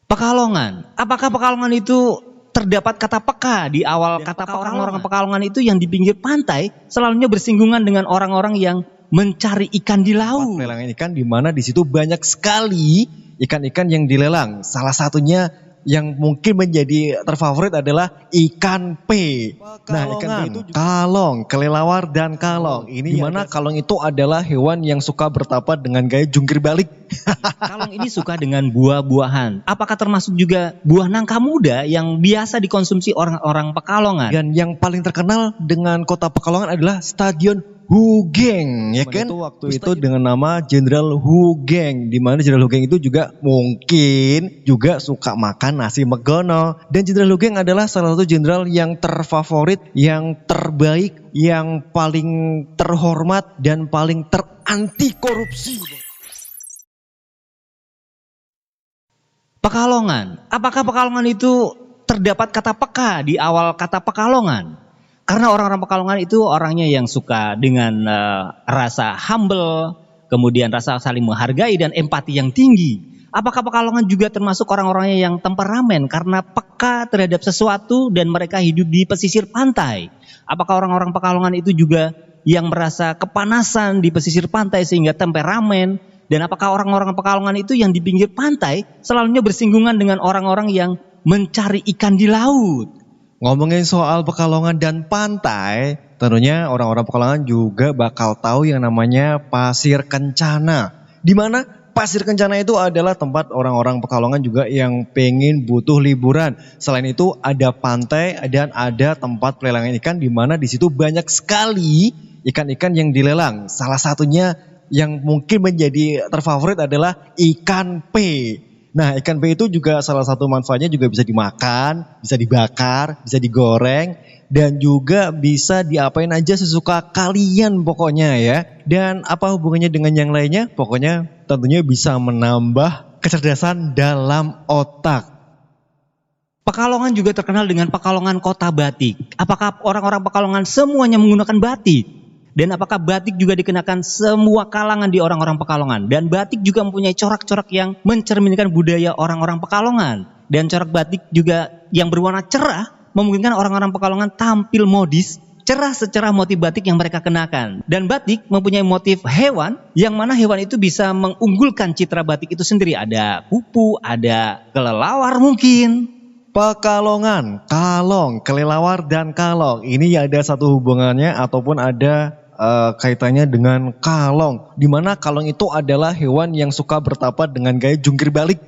Pekalongan. Apakah Pekalongan itu terdapat kata peka di awal kata orang-orang Pekalongan itu yang di pinggir pantai selalunya bersinggungan dengan orang-orang yang mencari ikan di laut. Pelelangan ikan di mana di situ banyak sekali ikan-ikan yang dilelang. Salah satunya yang mungkin menjadi terfavorit adalah ikan P. Nah, ikan P itu kalong, kelelawar dan kalong. Ini di mana kalong itu adalah hewan yang suka bertapa dengan gaya jungkir balik. Kalong ini suka dengan buah-buahan. Apakah termasuk juga buah nangka muda yang biasa dikonsumsi orang-orang Pekalongan? Dan yang paling terkenal dengan kota Pekalongan adalah Stadion Hugeng, ya kan? Waktu itu dengan nama Jenderal Hugeng, di mana Jenderal Hugeng itu juga mungkin juga suka makan nasi megono. Dan Jenderal Hugeng adalah salah satu jenderal yang terfavorit, yang terbaik, yang paling terhormat dan paling teranti korupsi. Pekalongan. Apakah Pekalongan itu terdapat kata peka di awal kata Pekalongan? Karena orang-orang Pekalongan itu orangnya yang suka dengan rasa humble, kemudian rasa saling menghargai dan empati yang tinggi. Apakah Pekalongan juga termasuk orang-orangnya yang temperamen karena peka terhadap sesuatu dan mereka hidup di pesisir pantai? Apakah orang-orang Pekalongan itu juga yang merasa kepanasan di pesisir pantai sehingga temperamen? Dan apakah orang-orang Pekalongan itu yang di pinggir pantai selalunya bersinggungan dengan orang-orang yang mencari ikan di laut? Ngomongin soal Pekalongan dan pantai, tentunya orang-orang Pekalongan juga bakal tahu yang namanya Pasir Kencana. Di mana Pasir Kencana itu adalah tempat orang-orang Pekalongan juga yang pengen butuh liburan. Selain itu ada pantai dan ada tempat pelelangan ikan di mana di situ banyak sekali ikan-ikan yang dilelang. Salah satunya yang mungkin menjadi terfavorit adalah ikan P. Nah, ikan P itu juga salah satu manfaatnya juga bisa dimakan, bisa dibakar, bisa digoreng, dan juga bisa diapain aja sesuka kalian pokoknya ya. Dan apa hubungannya dengan yang lainnya? Pokoknya tentunya bisa menambah kecerdasan dalam otak. Pekalongan juga terkenal dengan Pekalongan Kota Batik. Apakah orang-orang Pekalongan semuanya menggunakan batik? Dan apakah batik juga dikenakan semua kalangan di orang-orang Pekalongan? Dan batik juga mempunyai corak-corak yang mencerminkan budaya orang-orang Pekalongan. Dan corak batik juga yang berwarna cerah memungkinkan orang-orang Pekalongan tampil modis, cerah secerah motif batik yang mereka kenakan. Dan batik mempunyai motif hewan, yang mana hewan itu bisa mengunggulkan citra batik itu sendiri. Ada kupu, ada kelelawar mungkin. Pekalongan, kalong, kelelawar dan kalong. Ini ada satu hubungannya ataupun ada kaitannya dengan kalong, di mana kalong itu adalah hewan yang suka bertapa dengan gaya jungkir balik.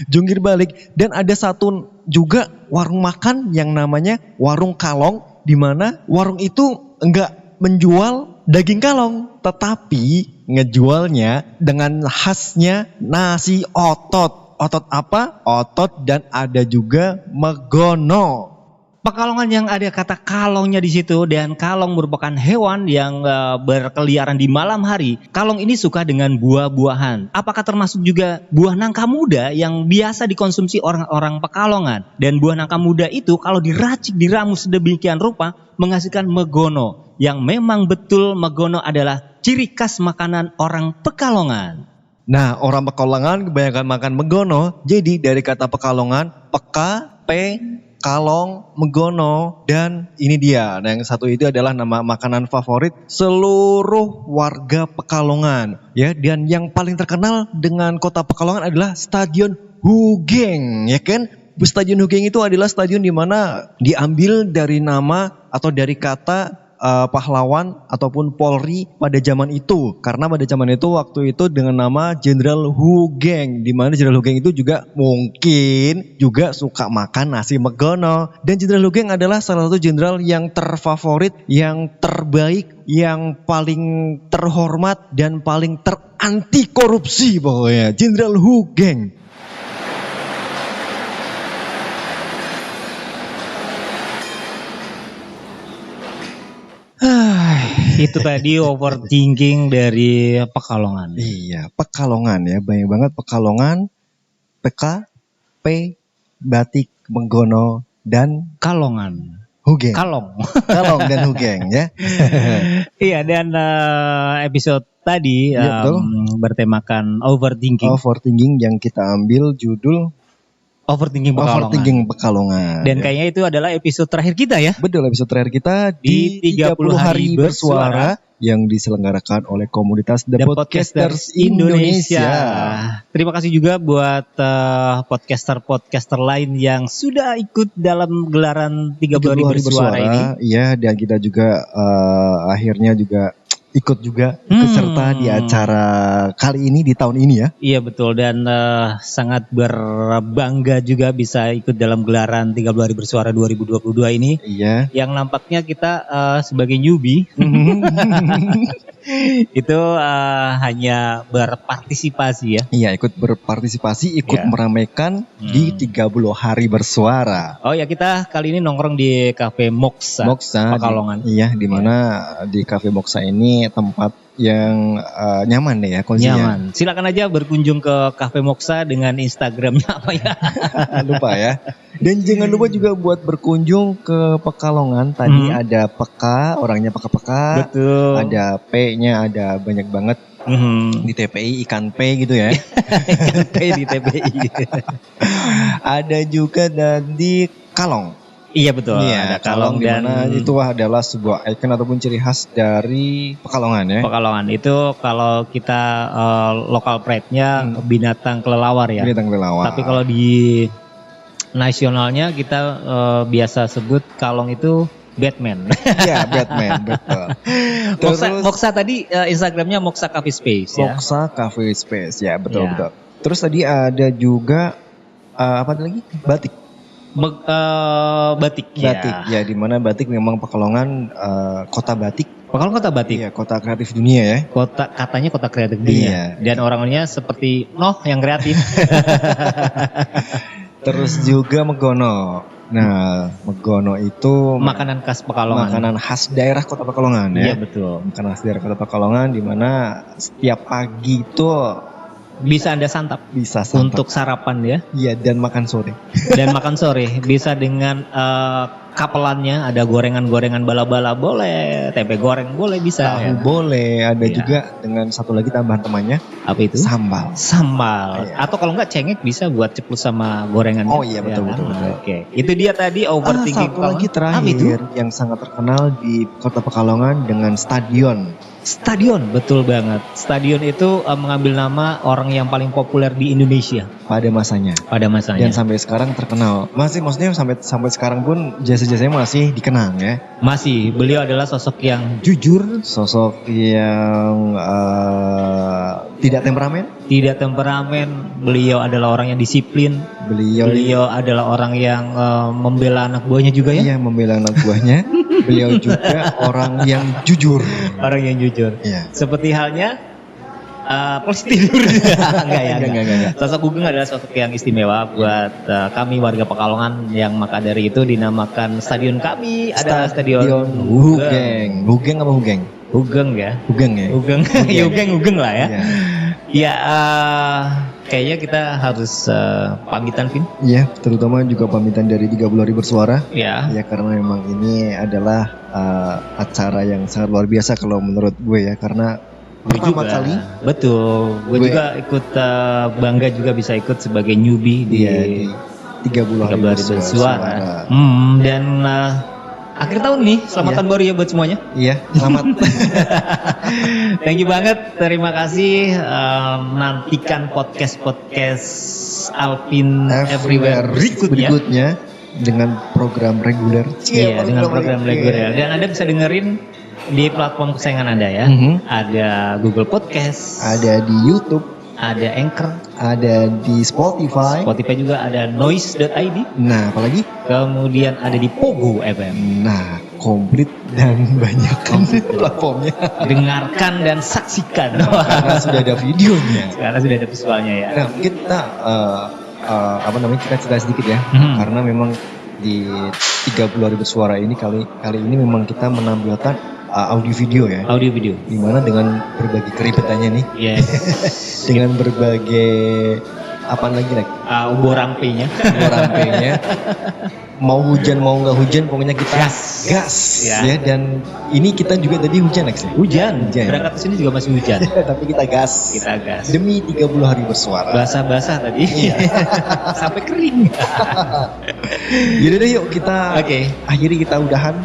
Jungkir balik. Dan ada satu juga warung makan yang namanya warung kalong, di mana warung itu enggak menjual daging kalong, tetapi ngejualnya dengan khasnya nasi otot. Otot apa? Otot dan ada juga megono. Pekalongan yang ada kata kalongnya di situ, dan kalong merupakan hewan yang berkeliaran di malam hari. Kalong ini suka dengan buah-buahan. Apakah termasuk juga buah nangka muda yang biasa dikonsumsi orang-orang Pekalongan? Dan buah nangka muda itu kalau diracik, diramu sedemikian rupa menghasilkan megono. Yang memang betul megono adalah ciri khas makanan orang Pekalongan. Nah, orang Pekalongan kebanyakan makan megono. Jadi dari kata Pekalongan, peka, pe, kalong, megono, dan ini dia. Nah, yang satu itu adalah nama makanan favorit seluruh warga Pekalongan, ya. Dan yang paling terkenal dengan kota Pekalongan adalah Stadion Hugeng, ya kan? Stadion Hugeng itu adalah stadion di mana diambil dari nama atau dari kata pahlawan ataupun Polri pada zaman itu, karena pada zaman itu waktu itu dengan nama Jenderal Hugeng, di mana Jenderal Hugeng itu juga mungkin juga suka makan nasi megono. Dan Jenderal Hugeng adalah salah satu jenderal yang terfavorit, yang terbaik, yang paling terhormat dan paling teranti korupsi pokoknya, Jenderal Hugeng. Itu tadi overthinking dari Pekalongan. Iya, Pekalongan ya, banyak banget Pekalongan, PK, P, batik, megono, dan Kalongan. Hugeng. Kalong. Kalong dan Hugeng ya. Iya, dan episode tadi Iya, betul. bertemakan overthinking. Overthinking yang kita ambil judul Overthinking Pekalongan. Overthinking Pekalongan. Dan ya. kayaknya itu adalah episode terakhir kita ya. Betul, episode terakhir kita Di 30 hari bersuara yang diselenggarakan oleh komunitas The Podcasters Indonesia. Terima kasih juga buat podcaster-podcaster lain yang sudah ikut dalam gelaran 30 hari bersuara ini. Iya, dan kita juga akhirnya juga ikut juga peserta di acara kali ini di tahun ini ya. Iya betul, dan sangat berbangga juga bisa ikut dalam gelaran 30 hari bersuara 2022 ini. Iya. Yang nampaknya kita sebagai newbie itu hanya berpartisipasi ya. Iya, ikut berpartisipasi, ikut Iya. meramaikan di 30 hari bersuara. Oh ya, kita kali ini nongkrong di Cafe Moksa, Pekalongan. Iya, di mana di Cafe Moksa ini tempat yang nyaman deh ya kondisinya. Nyaman. Silakan aja berkunjung ke Cafe Moksa dengan Instagramnya apa ya? Lupa ya. Dan jangan lupa juga buat berkunjung ke Pekalongan. Tadi ada peka, orangnya peka-peka. Betul. Ada P-nya, ada banyak banget. Di TPI ikan P gitu ya. Di TPI. Ada juga di Kalong. Iya betul. Iya, Ada Kalong dan dimana itu adalah sebuah ikon ataupun ciri khas dari Pekalongan ya. Pekalongan itu kalau kita lokal pride-nya binatang kelelawar ya. Binatang kelelawar. Tapi kalau di nasionalnya kita biasa sebut Kalong itu Batman. Iya, Batman, betul. Moksa tadi Instagramnya Moksa Cafe Space ya. Moksa Cafe Space ya, betul Ya. betul. Terus tadi ada juga apa lagi? Batik. Batik Ya, di mana batik memang Pekalongan kota batik. Pekalongan kota batik. Iya, kota kreatif dunia ya. Katanya kota kreatif dunia. Iya. Dan orangnya seperti yang kreatif. Terus juga Megono. Nah, Megono itu Makanan khas Pekalongan. makanan khas daerah kota Pekalongan ya. Iya betul. Makanan khas daerah kota Pekalongan di mana setiap pagi itu Bisa Anda santap bisa santap. untuk sarapan ya. Iya, dan makan sore. Dan makan sore bisa dengan kapelannya, ada gorengan-gorengan bala-bala boleh, tempe goreng boleh, bisa. Tahu boleh, ada Iya. juga dengan satu lagi tambahan temannya Apa itu? sambal. Sambal. Iya. Atau kalau enggak cengek bisa buat ceplus sama gorengan. Oh iya, betul, kan? betul, betul. Oke. Itu dia tadi overthinking. Satu lagi Apa itu? terakhir yang sangat terkenal di kota Pekalongan dengan stadion. Stadion, betul banget. Stadion itu mengambil nama orang yang paling populer di Indonesia Pada masanya. pada masanya. Dan sampai sekarang terkenal. Maksudnya sampai sekarang pun jasa-jasanya masih dikenang ya. Masih, beliau adalah sosok yang jujur, Sosok yang tidak temperamen. tidak temperamen. Beliau adalah orang yang disiplin. Beliau adalah orang yang membela anak buahnya juga ya. Iya, membela anak buahnya. Beliau juga orang yang jujur. Orang yang jujur. Iya. Seperti halnya polisi tidur. Enggak ya. Enggak. Sosok Gugeng adalah sosok yang istimewa buat kami warga Pekalongan, yang maka dari itu dinamakan stadion kami adalah Stadion Hugeng. Hugeng apa Hugeng? Hugeng ya. Hugeng ya. Hugeng. Hugeng lah ya. Iya. Ya, kayaknya kita harus pamitan, Vin. Iya, terutama juga pamitan dari 30 hari bersuara. Ya. Ya, karena memang ini adalah acara yang sangat luar biasa kalau menurut gue ya, karena pertama kali. Betul. Gue juga ikut bangga juga bisa ikut sebagai newbie di 30 hari bersuara. Dan akhir tahun nih, selamat tahun baru ya buat semuanya. Iya, selamat. Thank you banget, terima kasih. Nantikan podcast Alvin Everywhere berikutnya. Dengan program reguler. Iya, dengan program reguler. Dan Anda bisa dengerin di platform kesayangan Anda ya. Ada Google Podcast, Ada di YouTube, ada Anchor, ada di Spotify. Spotify juga ada Noise.id. Nah, apalagi? Kemudian ada di Pogo FM. Nah, komplit dan banyak kan platformnya. Dengarkan dan saksikan. Karena sudah ada videonya. Karena sudah ada visualnya ya. Nah, mungkin kita kita cerita sedikit ya. Karena memang di 30 hari bersuara ini kali ini memang kita menampilkan audio video ya. Audio video. Dimana dengan berbagai keribetannya nih. Yes. Dengan berbagai Apaan lagi Nek? Ubur rampenya. Rampenya. Mau hujan mau nggak hujan pokoknya kita Gas. ya. Dan ini kita juga tadi hujan Nek. Hujan. Hujan. Berangkat ke sini juga masih hujan. Tapi kita gas. Kita gas. Demi 30 hari bersuara. Basah-basah tadi. Sampai kering. Jadi deh yuk kita akhiri, kita udahan.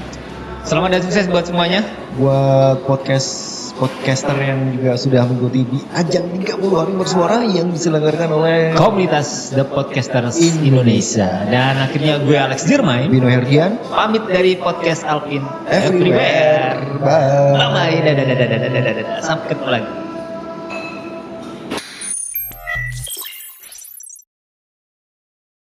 Selamat dan sukses buat semuanya. Buat podcaster yang juga sudah mengikuti di ajang 30 hari bersuara yang diselenggarakan oleh Komunitas The Podcasters Indonesia. Dan akhirnya gue Alex Dirmay Bino Herdian pamit dari podcast Alvin Everywhere. Everywhere. Bye. Bye. Dadah. Sampai ketemu lagi.